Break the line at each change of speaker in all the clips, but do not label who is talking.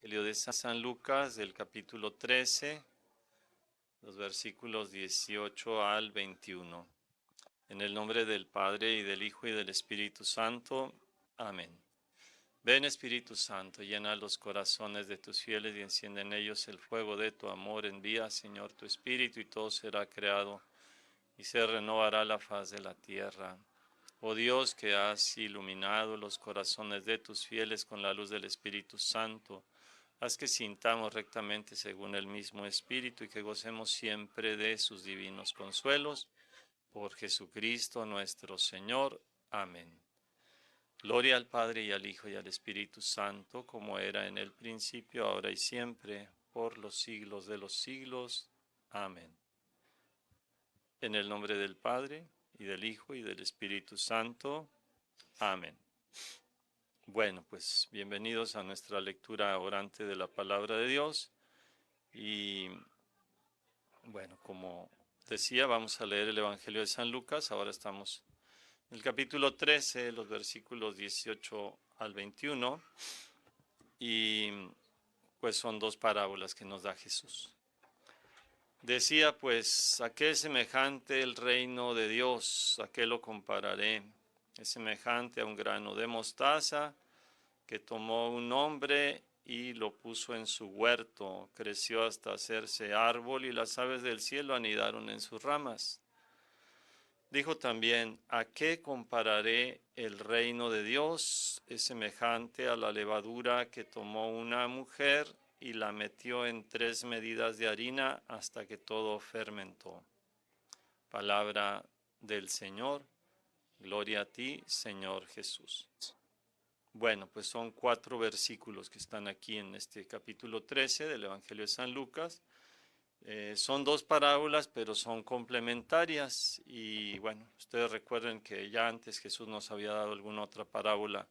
Evangelio de San Lucas, del capítulo 13, los versículos 18 al 21. En el nombre del Padre, y del Hijo, y del Espíritu Santo. Amén. Ven, Espíritu Santo, llena los corazones de tus fieles y enciende en ellos el fuego de tu amor. Envía, Señor, tu Espíritu, y todo será creado, y se renovará la faz de la tierra. Oh Dios, que has iluminado los corazones de tus fieles con la luz del Espíritu Santo, haz que sintamos rectamente según el mismo Espíritu y que gocemos siempre de sus divinos consuelos. Por Jesucristo nuestro Señor. Amén. Gloria al Padre, y al Hijo, y al Espíritu Santo, como era en el principio, ahora y siempre, por los siglos de los siglos. Amén. En el nombre del Padre, y del Hijo, y del Espíritu Santo. Amén. Bueno, pues bienvenidos a nuestra lectura orante de la Palabra de Dios. Y bueno, como decía, vamos a leer el Evangelio de San Lucas. Ahora estamos en el capítulo 13, los versículos 18 al 21. Y pues son dos parábolas que nos da Jesús. Decía pues: ¿a qué es semejante el reino de Dios? ¿A qué lo compararé? Es semejante a un grano de mostaza que tomó un hombre y lo puso en su huerto. Creció hasta hacerse árbol, y las aves del cielo anidaron en sus ramas. Dijo también: ¿a qué compararé el reino de Dios? Es semejante a la levadura que tomó una mujer y la metió en 3 medidas de harina hasta que todo fermentó. Palabra del Señor. Gloria a ti, Señor Jesús. Bueno, pues son 4 versículos que están aquí en este capítulo 13 del Evangelio de San Lucas. Son 2 parábolas, pero son complementarias. Y bueno, ustedes recuerden que ya antes Jesús nos había dado alguna otra parábola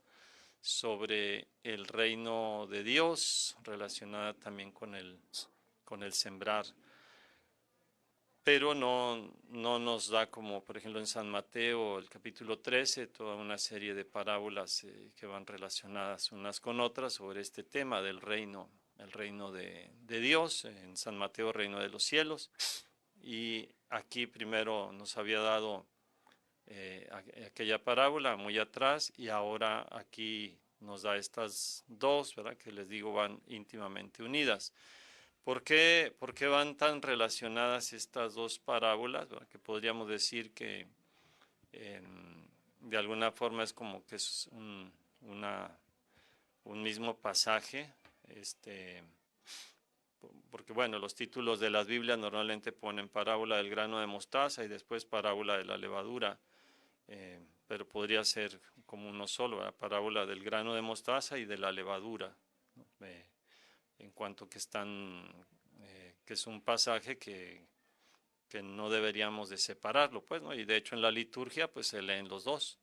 sobre el reino de Dios, relacionada también con el sembrar. Pero no nos da, como por ejemplo en San Mateo, el capítulo 13, toda una serie de parábolas que van relacionadas unas con otras sobre este tema del reino, el reino de Dios. En San Mateo, reino de los cielos. Y aquí primero nos había dado aquella parábola muy atrás, y ahora aquí nos da estas dos, ¿verdad? Que les digo van íntimamente unidas. ¿Por qué van tan relacionadas estas dos parábolas? ¿Verdad? Que podríamos decir que de alguna forma es como que es un mismo pasaje. Porque bueno, los títulos de las Biblias normalmente ponen parábola del grano de mostaza y después parábola de la levadura, pero podría ser como uno solo, ¿verdad? Parábola del grano de mostaza y de la levadura, ¿no? En cuanto que que es un pasaje que no deberíamos de separarlo, pues, ¿no? Y de hecho en la liturgia pues se leen los dos.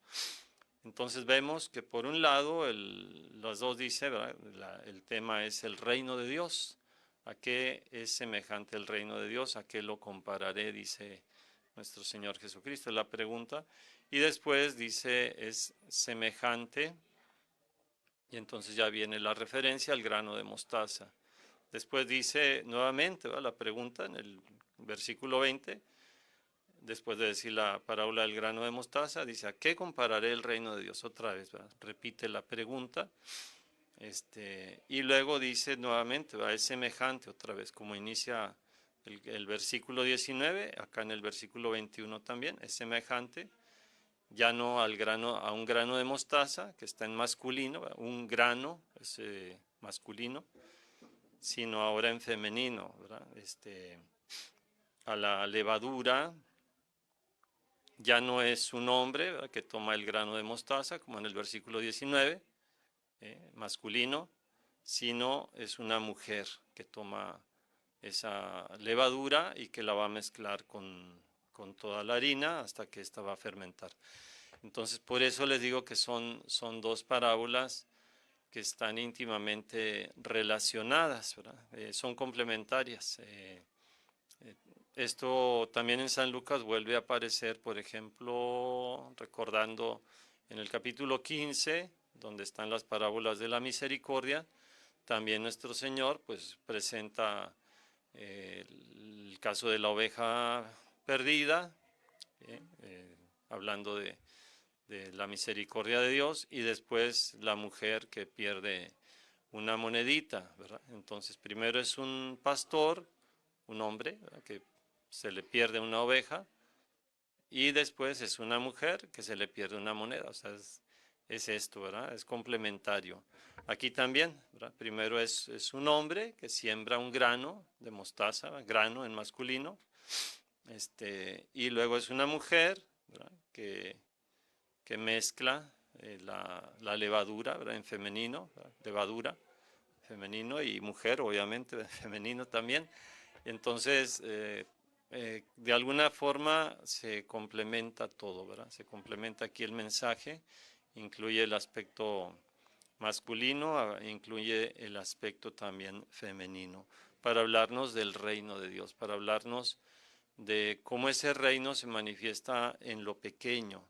Entonces vemos que por un lado los dos dice, ¿verdad? El tema es el reino de Dios. ¿A qué es semejante el reino de Dios? ¿A qué lo compararé? Dice nuestro Señor Jesucristo, es la pregunta. Y después dice, es semejante, y entonces ya viene la referencia al grano de mostaza. Después dice nuevamente, ¿verdad? La pregunta en el versículo 20, después de decir la parábola del grano de mostaza, dice: ¿a qué compararé el reino de Dios? Otra vez, ¿verdad? Repite la pregunta. Y luego dice nuevamente, ¿verdad? Es semejante, otra vez, como inicia el versículo 19, acá en el versículo 21 también, es semejante, ya no a un grano de mostaza, que está en masculino, ¿verdad? Un grano es masculino, sino ahora en femenino, ¿verdad? A la levadura, ya no es un hombre, ¿verdad?, que toma el grano de mostaza, como en el versículo 19, masculino, sino es una mujer que toma esa levadura y que la va a mezclar con toda la harina hasta que ésta va a fermentar. Entonces, por eso les digo que son 2 parábolas que están íntimamente relacionadas, ¿verdad? Son complementarias. Esto también en San Lucas vuelve a aparecer, por ejemplo, recordando en el capítulo 15, donde están las parábolas de la misericordia, también nuestro Señor pues presenta el caso de la oveja perdida, hablando de la misericordia de Dios, y después la mujer que pierde una monedita, ¿verdad? Entonces primero es un pastor, un hombre, ¿verdad?, que se le pierde una oveja, y después es una mujer que se le pierde una moneda. O sea, es esto, ¿verdad? Es complementario. Aquí también, ¿verdad? Primero es un hombre que siembra un grano de mostaza, grano en masculino, y luego es una mujer, ¿verdad?, que mezcla la levadura, ¿verdad?, en femenino, ¿verdad?, levadura, femenino, y mujer, obviamente, femenino también. Entonces, de alguna forma se complementa todo, ¿verdad? Se complementa aquí el mensaje, incluye el aspecto masculino, incluye el aspecto también femenino, para hablarnos del reino de Dios, para hablarnos de cómo ese reino se manifiesta en lo pequeño.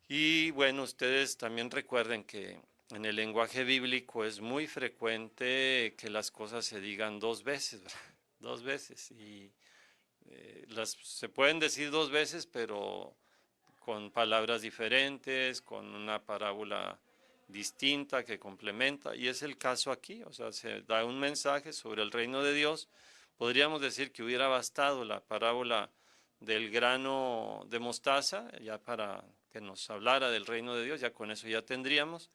Y bueno, ustedes también recuerden que en el lenguaje bíblico es muy frecuente que las cosas se digan dos veces, ¿verdad? Dos veces. Y se pueden decir dos veces, pero con palabras diferentes, con una parábola distinta que complementa. Y es el caso aquí. O sea, se da un mensaje sobre el reino de Dios. Podríamos decir que hubiera bastado la parábola del grano de mostaza, ya para que nos hablara del reino de Dios, ya con eso ya tendríamos,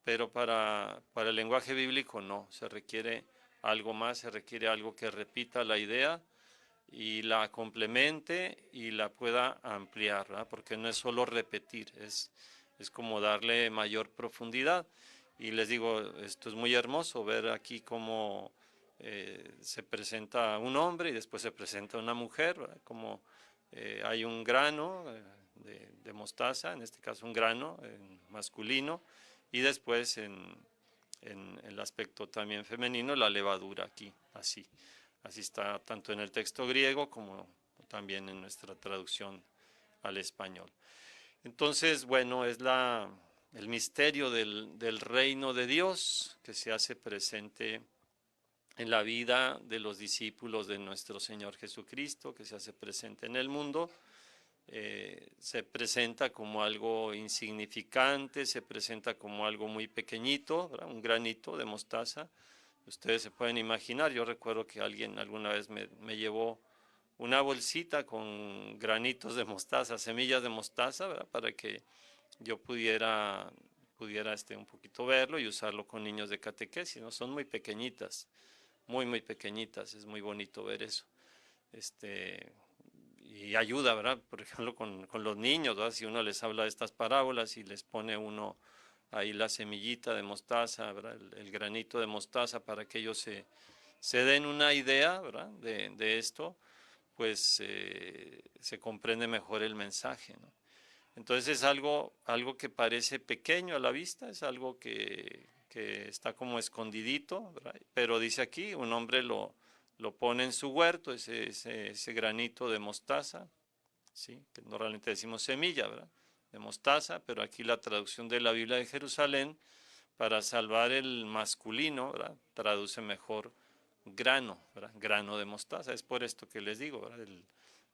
pero para el lenguaje bíblico no, se requiere algo más, se requiere algo que repita la idea y la complemente y la pueda ampliar, ¿verdad? Porque no es solo repetir, es como darle mayor profundidad. Y les digo, esto es muy hermoso, ver aquí cómo se presenta un hombre y después se presenta una mujer, ¿verdad? Como hay un grano de mostaza, en este caso un grano masculino, y después en el aspecto también femenino, la levadura aquí, así. Así está tanto en el texto griego como también en nuestra traducción al español. Entonces, bueno, es el misterio del reino de Dios que se hace presente en la vida de los discípulos de nuestro Señor Jesucristo, que se hace presente en el mundo. Se presenta como algo insignificante, se presenta como algo muy pequeñito, ¿verdad?, un granito de mostaza. Ustedes se pueden imaginar, yo recuerdo que alguien alguna vez me llevó una bolsita con granitos de mostaza, semillas de mostaza, ¿verdad?, para que yo pudiera un poquito verlo y usarlo con niños de catequesis, ¿no? Son muy pequeñitas, muy pequeñitas, es muy bonito ver eso. Y ayuda, ¿verdad? Por ejemplo, con los niños, ¿verdad? Si uno les habla de estas parábolas y les pone uno ahí la semillita de mostaza, ¿verdad? El granito de mostaza para que ellos se den una idea, ¿verdad?, de esto, pues se comprende mejor el mensaje, ¿no? Entonces es algo que parece pequeño a la vista, es algo que está como escondidito, ¿verdad? Pero dice aquí, un hombre lo pone en su huerto, ese granito de mostaza, ¿sí?, que normalmente decimos semilla, ¿verdad?, de mostaza, pero aquí la traducción de la Biblia de Jerusalén, para salvar el masculino, ¿verdad?, traduce mejor grano, ¿verdad?, grano de mostaza. Es por esto que les digo, ¿verdad?,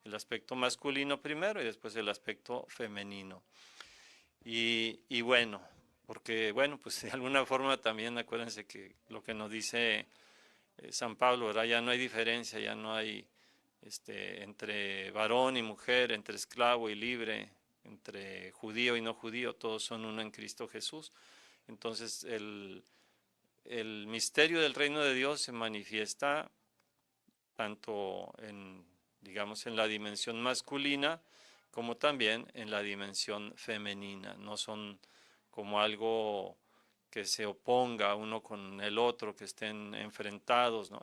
el aspecto masculino primero y después el aspecto femenino. Y bueno, porque bueno, pues de alguna forma también acuérdense que lo que nos dice San Pablo, ¿verdad?, ya no hay diferencia, ya no hay entre varón y mujer, entre esclavo y libre, entre judío y no judío, todos son uno en Cristo Jesús. Entonces el misterio del reino de Dios se manifiesta tanto digamos, en la dimensión masculina como también en la dimensión femenina. No son como algo que se oponga uno con el otro, que estén enfrentados, ¿no?,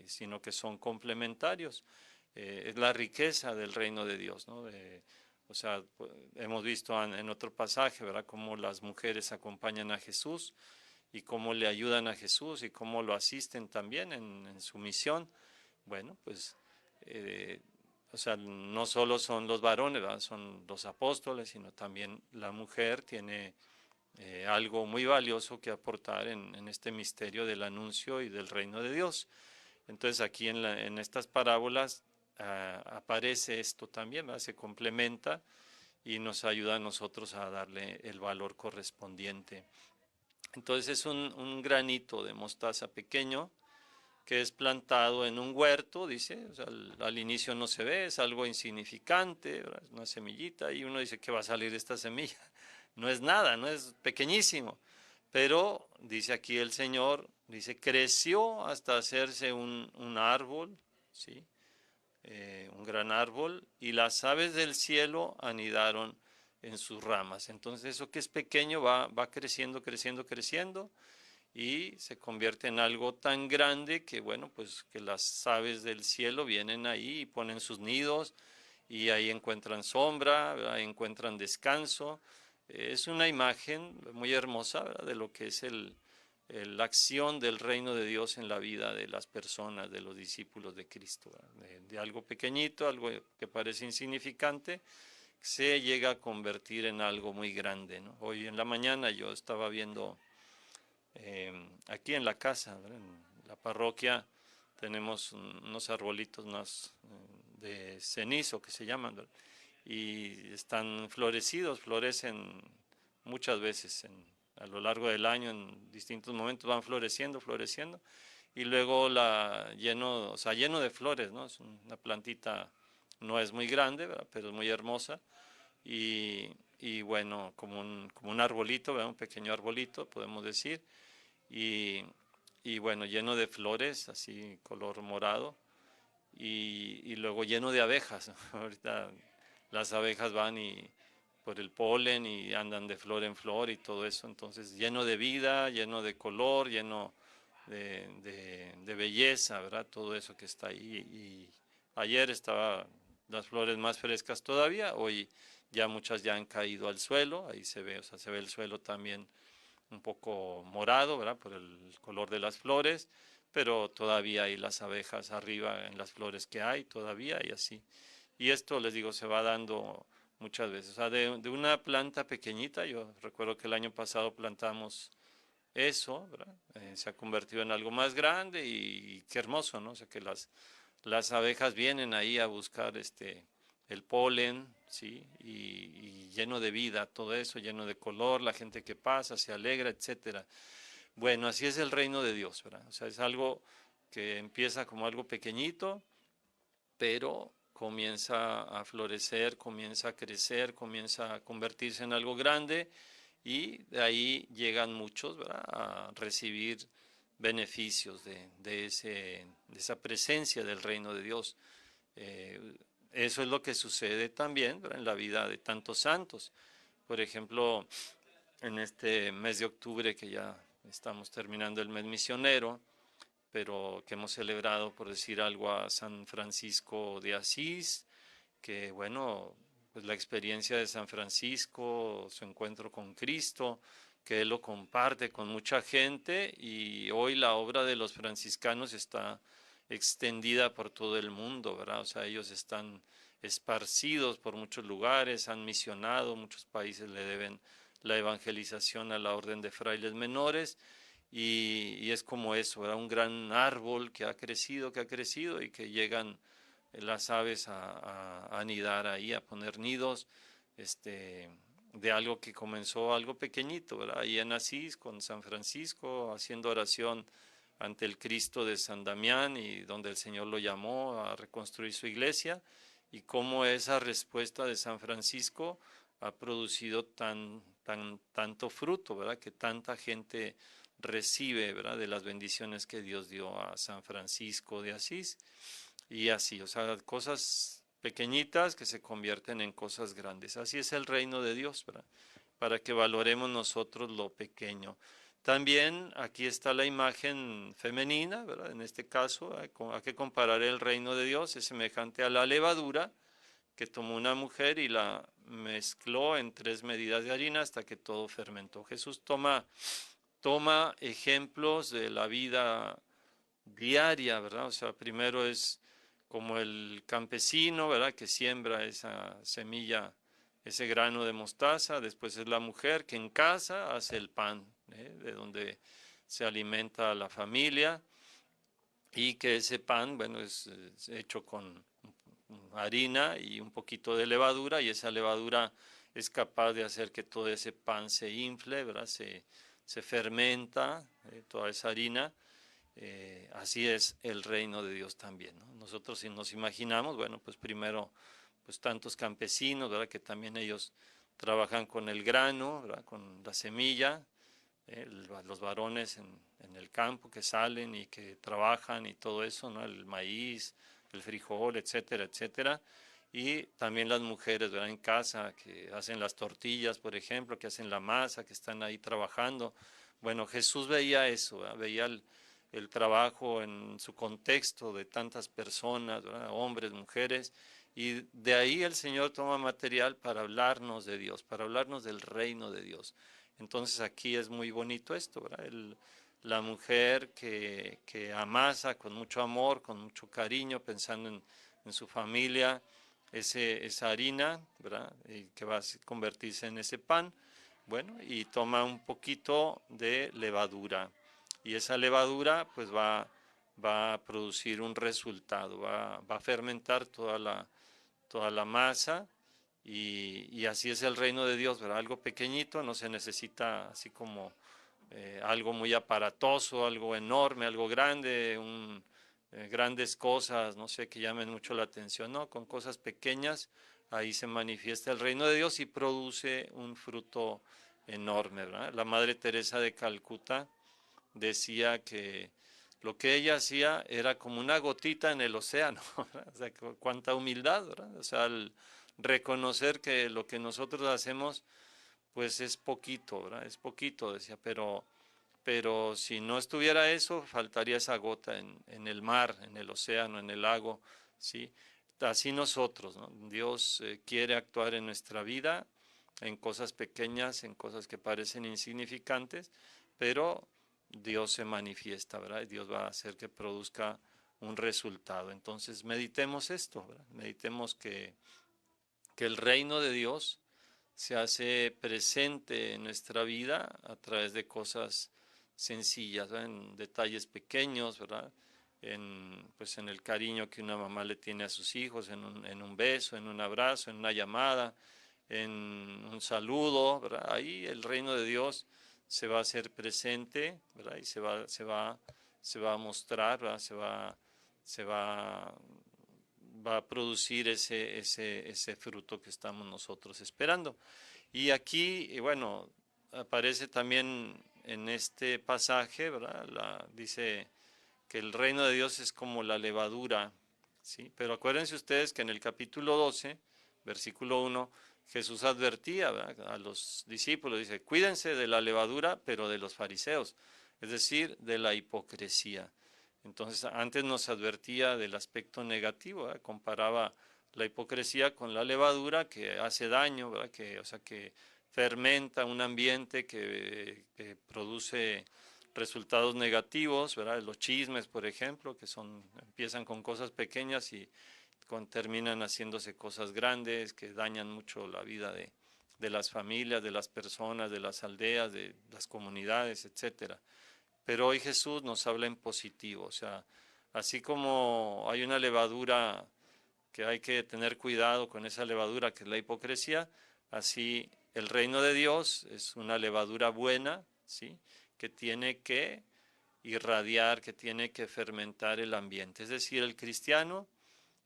sino que son complementarios. Es la riqueza del reino de Dios, ¿no? O sea, hemos visto en otro pasaje, ¿verdad?, cómo las mujeres acompañan a Jesús y cómo le ayudan a Jesús y cómo lo asisten también en su misión. Bueno, pues, o sea, no solo son los varones, ¿verdad?, son los apóstoles, sino también la mujer tiene algo muy valioso que aportar en este misterio del anuncio y del reino de Dios. Entonces aquí en estas parábolas aparece esto también, ¿verdad? Se complementa y nos ayuda a nosotros a darle el valor correspondiente. Entonces es un granito de mostaza pequeño que es plantado en un huerto, dice, o sea, al inicio no se ve, es algo insignificante, ¿verdad? Es una semillita y uno dice, ¿qué va a salir de esta semilla? No es nada, no es pequeñísimo, pero dice aquí el Señor, dice, creció hasta hacerse un árbol, ¿sí? Un gran árbol, y las aves del cielo anidaron en sus ramas. Entonces eso que es pequeño va creciendo, creciendo, creciendo, y se convierte en algo tan grande que, bueno, pues que las aves del cielo vienen ahí y ponen sus nidos y ahí encuentran sombra, ¿verdad? Ahí encuentran descanso. Es una imagen muy hermosa, ¿verdad? De lo que es la acción del reino de Dios en la vida de las personas, de los discípulos de Cristo, de algo pequeñito, algo que parece insignificante, se llega a convertir en algo muy grande, ¿no? Hoy en la mañana yo estaba viendo aquí en la casa, ¿verdad? En la parroquia, tenemos unos arbolitos más de cenizo que se llaman, ¿verdad? Y están florecidos, florecen muchas veces a lo largo del año, en distintos momentos van floreciendo, floreciendo, y luego lleno, o sea, lleno de flores, ¿no? Es una plantita, no es muy grande, ¿verdad? Pero es muy hermosa, y bueno, como un arbolito, ¿verdad? Un pequeño arbolito, podemos decir, y, y bueno, lleno de flores, así color morado, y luego lleno de abejas. Ahorita las abejas van por el polen y andan de flor en flor y todo eso, entonces lleno de vida, lleno de color, lleno de belleza, ¿verdad? Todo eso que está ahí. Y ayer estaban las flores más frescas todavía, hoy ya muchas ya han caído al suelo, ahí se ve, o sea, se ve el suelo también un poco morado, ¿verdad? Por el color de las flores, pero todavía hay las abejas arriba en las flores que hay, todavía y así. Y esto, les digo, se va dando muchas veces. O sea, de una planta pequeñita, yo recuerdo que el año pasado plantamos eso, ¿verdad? Se ha convertido en algo más grande y qué hermoso, ¿no? O sea, que las abejas vienen ahí a buscar el polen, ¿sí? Y lleno de vida, todo eso, lleno de color, la gente que pasa se alegra, etcétera. Bueno, así es el reino de Dios, ¿verdad? O sea, es algo que empieza como algo pequeñito, pero comienza a florecer, comienza a crecer, comienza a convertirse en algo grande, y de ahí llegan muchos, ¿verdad? A recibir beneficios de esa presencia del reino de Dios. Eh, Eso es lo que sucede también, ¿verdad? En la vida de tantos santos. Por ejemplo, en este mes de octubre, que ya estamos terminando el mes misionero, pero que hemos celebrado, por decir algo, a San Francisco de Asís, que bueno, pues la experiencia de San Francisco, su encuentro con Cristo, que él lo comparte con mucha gente, y hoy la obra de los franciscanos está extendida por todo el mundo, ¿verdad? O sea, ellos están esparcidos por muchos lugares, han misionado, muchos países le deben la evangelización a la orden de frailes menores, y es como eso, ¿verdad? Un gran árbol que ha crecido y que llegan las aves a anidar ahí, a poner nidos, este, de algo que comenzó algo pequeñito, ¿verdad? Ahí en Asís, con San Francisco, haciendo oración ante el Cristo de San Damián, y donde el Señor lo llamó a reconstruir su iglesia, y cómo esa respuesta de San Francisco ha producido tanto fruto, ¿verdad? Que tanta gente recibe, ¿verdad? De las bendiciones que Dios dio a San Francisco de Asís. Y así, o sea, cosas pequeñitas que se convierten en cosas grandes. Así es el reino de Dios, ¿verdad? Para que valoremos nosotros lo pequeño. También aquí está la imagen femenina, ¿verdad? En este caso, hay que comparar el reino de Dios, es semejante a la levadura que tomó una mujer y la mezcló en 3 medidas de harina hasta que todo fermentó. Jesús toma ejemplos de la vida diaria, ¿verdad? O sea, primero es como el campesino, ¿verdad? Que siembra esa semilla ese grano de mostaza. Después es la mujer que en casa hace el pan, de donde se alimenta a la familia, y que ese pan, bueno, es hecho con harina y un poquito de levadura, y esa levadura es capaz de hacer que todo ese pan se infle, ¿verdad? Se fermenta, toda esa harina. Así es el reino de Dios también, ¿no? Nosotros, si nos imaginamos, bueno, pues primero, pues tantos campesinos, ¿verdad? Que también ellos trabajan con el grano, ¿verdad? Con la semilla, los varones en el campo que salen y que trabajan y todo eso, ¿no? El maíz, el frijol, etcétera, etcétera. Y también las mujeres, ¿verdad? En casa, que hacen las tortillas, por ejemplo, que hacen la masa, que están ahí trabajando. Bueno, Jesús veía eso, ¿verdad? Veía el trabajo en su contexto de tantas personas, ¿verdad? Hombres, mujeres, y de ahí el Señor toma material para hablarnos de Dios, para hablarnos del reino de Dios. Entonces aquí es muy bonito esto, ¿verdad? La mujer que amasa con mucho amor, con mucho cariño, pensando en su familia, esa harina, ¿verdad? Y que va a convertirse en ese pan, bueno, y toma un poquito de levadura. Y esa levadura pues va a producir un resultado, va a fermentar toda la masa, y así es el reino de Dios, ¿verdad? Algo pequeñito, no se necesita así como algo muy aparatoso, algo enorme, algo grande, grandes cosas, no sé, que llamen mucho la atención, ¿no? Con cosas pequeñas, ahí se manifiesta el reino de Dios y produce un fruto enorme, ¿verdad? La Madre Teresa de Calcuta decía que lo que ella hacía era como una gotita en el océano, ¿verdad? O sea, cuánta humildad, ¿verdad? O sea, al reconocer que lo que nosotros hacemos, pues es poquito, ¿verdad? Es poquito, decía, pero si no estuviera eso, faltaría esa gota en el mar, en el océano, en el lago, ¿sí? Así nosotros, ¿no? Dios quiere actuar en nuestra vida, en cosas pequeñas, en cosas que parecen insignificantes, pero Dios se manifiesta, ¿verdad? Dios va a hacer que produzca un resultado. Entonces, meditemos esto, ¿verdad? Meditemos que el reino de Dios se hace presente en nuestra vida a través de cosas sencillas, ¿verdad? En detalles pequeños, ¿verdad? Pues en el cariño que una mamá le tiene a sus hijos, en un beso, en un abrazo, en una llamada, en un saludo, ¿verdad? Ahí el reino de Dios se va a hacer presente, ¿verdad? Y se va a mostrar, ¿verdad? Se va a producir ese fruto que estamos nosotros esperando. Y aquí, bueno, aparece también en este pasaje, ¿verdad? Dice que el reino de Dios es como la levadura, ¿sí? Pero acuérdense ustedes que en el capítulo 12, versículo 1, Jesús advertía, ¿verdad?, a los discípulos, dice, cuídense de la levadura, pero de los fariseos, es decir, de la hipocresía. Entonces, antes nos advertía del aspecto negativo, ¿verdad? Comparaba la hipocresía con la levadura que hace daño, ¿verdad? O sea, que fermenta un ambiente que produce resultados negativos, ¿verdad? Los chismes, por ejemplo, empiezan con cosas pequeñas y terminan haciéndose cosas grandes que dañan mucho la vida de las familias, de las personas, de las aldeas, de las comunidades, etcétera. Pero hoy Jesús nos habla en positivo, o sea, así como hay una levadura que hay que tener cuidado con esa levadura que es la hipocresía, así el reino de Dios es una levadura buena, ¿sí?, que tiene que irradiar, que tiene que fermentar el ambiente. Es decir, el cristiano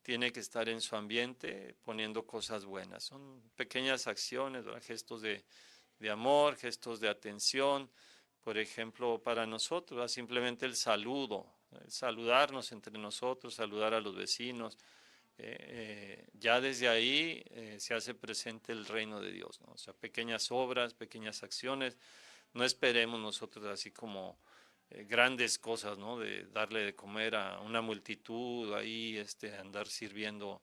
tiene que estar en su ambiente poniendo cosas buenas. Son pequeñas acciones, ¿verdad? Gestos de amor, gestos de atención. Por ejemplo, para nosotros, ¿verdad? Simplemente el saludo, saludarnos entre nosotros, saludar a los vecinos. Ya desde ahí se hace presente el reino de Dios, ¿no? O sea, pequeñas obras, pequeñas acciones. No esperemos nosotros así como grandes cosas, ¿no? De darle de comer a una multitud, ahí andar sirviendo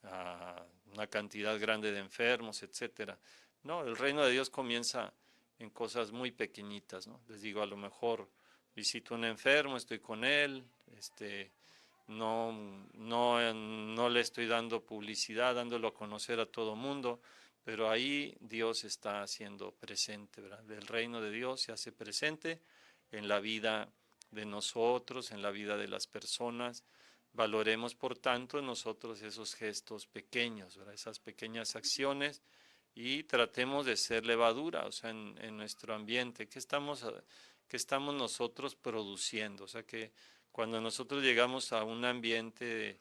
a una cantidad grande de enfermos, etcétera. No, el reino de Dios comienza en cosas muy pequeñitas, ¿no? Les digo, a lo mejor visito a un enfermo, estoy con él, no le estoy dando publicidad, dándolo a conocer a todo mundo, pero ahí Dios está haciendo presente, ¿verdad? El reino de Dios se hace presente en la vida de nosotros, en la vida de las personas. Valoremos, por tanto, nosotros esos gestos pequeños, ¿verdad? Esas pequeñas acciones, y tratemos de ser levadura, o sea, en nuestro ambiente. ¿Qué estamos nosotros produciendo? O sea, que cuando nosotros llegamos a un ambiente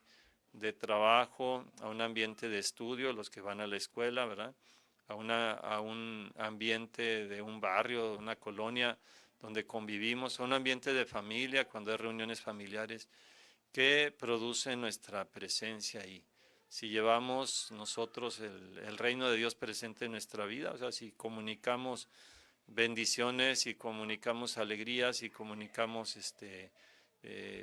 de trabajo, a un ambiente de estudio, los que van a la escuela, ¿verdad? A un ambiente de un barrio, de una colonia donde convivimos, a un ambiente de familia, cuando hay reuniones familiares, ¿qué produce nuestra presencia ahí? Si llevamos nosotros el reino de Dios presente en nuestra vida, o sea, si comunicamos bendiciones, si comunicamos alegrías, si comunicamos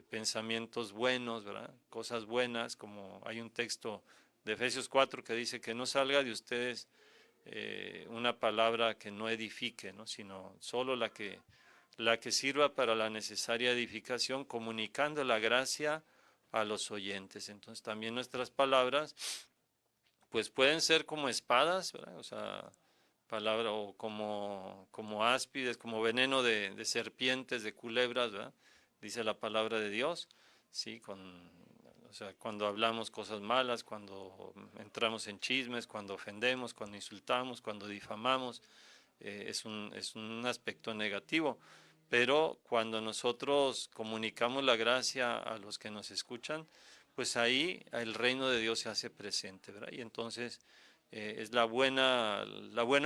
pensamientos buenos, ¿verdad? Cosas buenas, como hay un texto de Efesios 4 que dice que no salga de ustedes una palabra que no edifique, ¿no? Sino solo la que sirva para la necesaria edificación, comunicando la gracia a los oyentes. Entonces también nuestras palabras pues pueden ser como espadas, ¿verdad? O sea, palabra o como áspides, como veneno de serpientes, de culebras, ¿verdad? Dice la palabra de Dios, sí, o sea, cuando hablamos cosas malas, cuando entramos en chismes, cuando ofendemos, cuando insultamos, cuando difamamos, es un aspecto negativo. Pero cuando nosotros comunicamos la gracia a los que nos escuchan, pues ahí el reino de Dios se hace presente, ¿verdad? Y entonces es la buena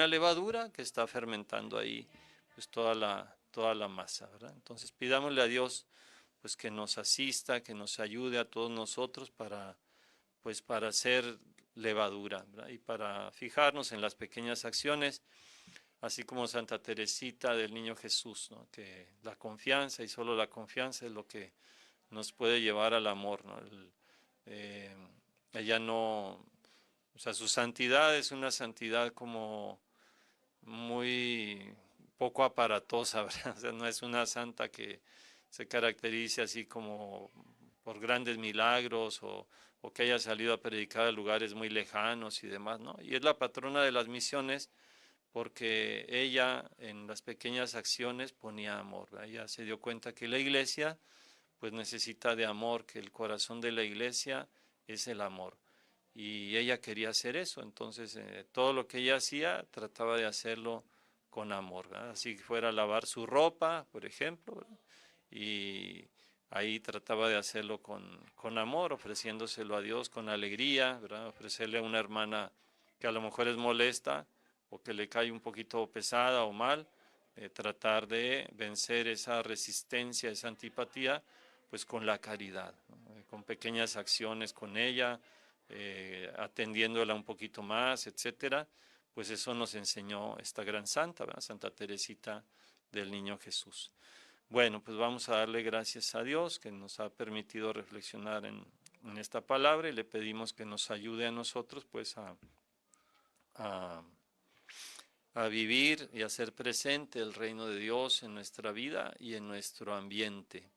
levadura que está fermentando ahí pues toda la masa, ¿verdad? Entonces pidámosle a Dios pues que nos asista, que nos ayude a todos nosotros pues para hacer levadura, ¿verdad? Y para fijarnos en las pequeñas acciones, así como Santa Teresita del Niño Jesús, ¿no? Que la confianza y solo la confianza es lo que nos puede llevar al amor, ¿no? Eh, ella no, o sea, su santidad es una santidad como muy poco aparatosa, ¿verdad? O sea, no es una santa que se caracterice así como por grandes milagros o que haya salido a predicar a lugares muy lejanos y demás, ¿no? Y es la patrona de las misiones porque ella en las pequeñas acciones ponía amor, ¿verdad? Ella se dio cuenta que la iglesia pues necesita de amor, que el corazón de la iglesia es el amor. Y ella quería hacer eso, entonces todo lo que ella hacía trataba de hacerlo con amor, ¿verdad? Así que fuera a lavar su ropa, por ejemplo, ¿verdad? Y ahí trataba de hacerlo con amor, ofreciéndoselo a Dios con alegría, ¿verdad? Ofrecerle a una hermana que a lo mejor es molesta o que le cae un poquito pesada o mal, tratar de vencer esa resistencia, esa antipatía, pues con la caridad, ¿no? Con pequeñas acciones con ella, atendiéndola un poquito más, etcétera. Pues eso nos enseñó esta gran santa, ¿verdad? Santa Teresita del Niño Jesús. Bueno, pues vamos a darle gracias a Dios que nos ha permitido reflexionar en esta palabra, y le pedimos que nos ayude a nosotros pues a, a vivir y a hacer presente el reino de Dios en nuestra vida y en nuestro ambiente.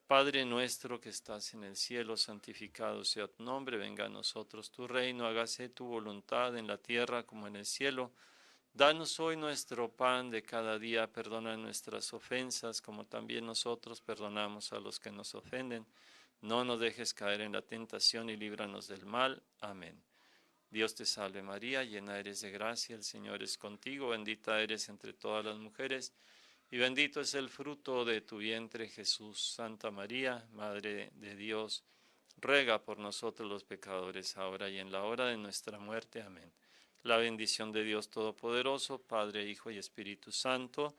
Padre nuestro que estás en el cielo, santificado sea tu nombre, venga a nosotros tu reino, hágase tu voluntad en la tierra como en el cielo. Danos hoy nuestro pan de cada día, perdona nuestras ofensas como también nosotros perdonamos a los que nos ofenden. No nos dejes caer en la tentación y líbranos del mal. Amén. Dios te salve María, llena eres de gracia, el Señor es contigo, bendita eres entre todas las mujeres, y bendito es el fruto de tu vientre, Jesús. Santa María, Madre de Dios, ruega por nosotros los pecadores, ahora y en la hora de nuestra muerte. Amén. La bendición de Dios Todopoderoso, Padre, Hijo y Espíritu Santo,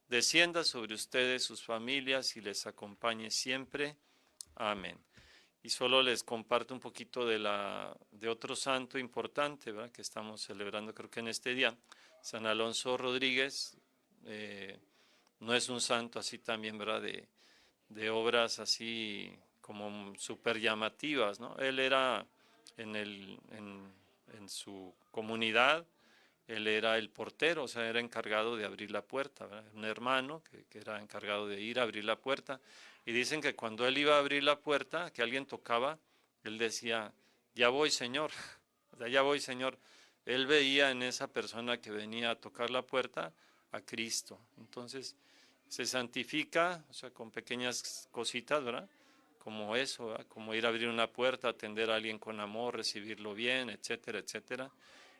descienda sobre ustedes, sus familias, y les acompañe siempre. Amén. Y solo les comparto un poquito de otro santo importante, ¿verdad? Que estamos celebrando creo que en este día. San Alonso Rodríguez, no es un santo así también, ¿verdad? De obras así como súper llamativas, ¿no? Él era en su comunidad, él era el portero, o sea, era encargado de abrir la puerta, ¿verdad? Un hermano que era encargado de ir a abrir la puerta. Y dicen que cuando él iba a abrir la puerta, que alguien tocaba, él decía, ya voy, Señor, o sea, ya voy, Señor. él veía en esa persona que venía a tocar la puerta a Cristo. Entonces se santifica, o sea, con pequeñas cositas, ¿verdad? Como eso, ¿verdad? Como ir a abrir una puerta, atender a alguien con amor, recibirlo bien, etcétera, etcétera.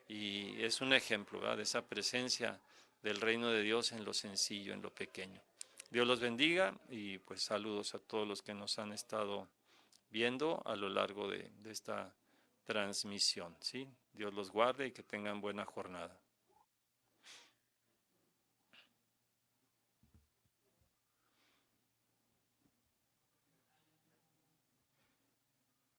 Y es un ejemplo, ¿verdad? De esa presencia del reino de Dios en lo sencillo, en lo pequeño. Dios los bendiga y pues saludos a todos los que nos han estado viendo a lo largo de esta transmisión, ¿sí? Dios los guarde y que tengan buena jornada.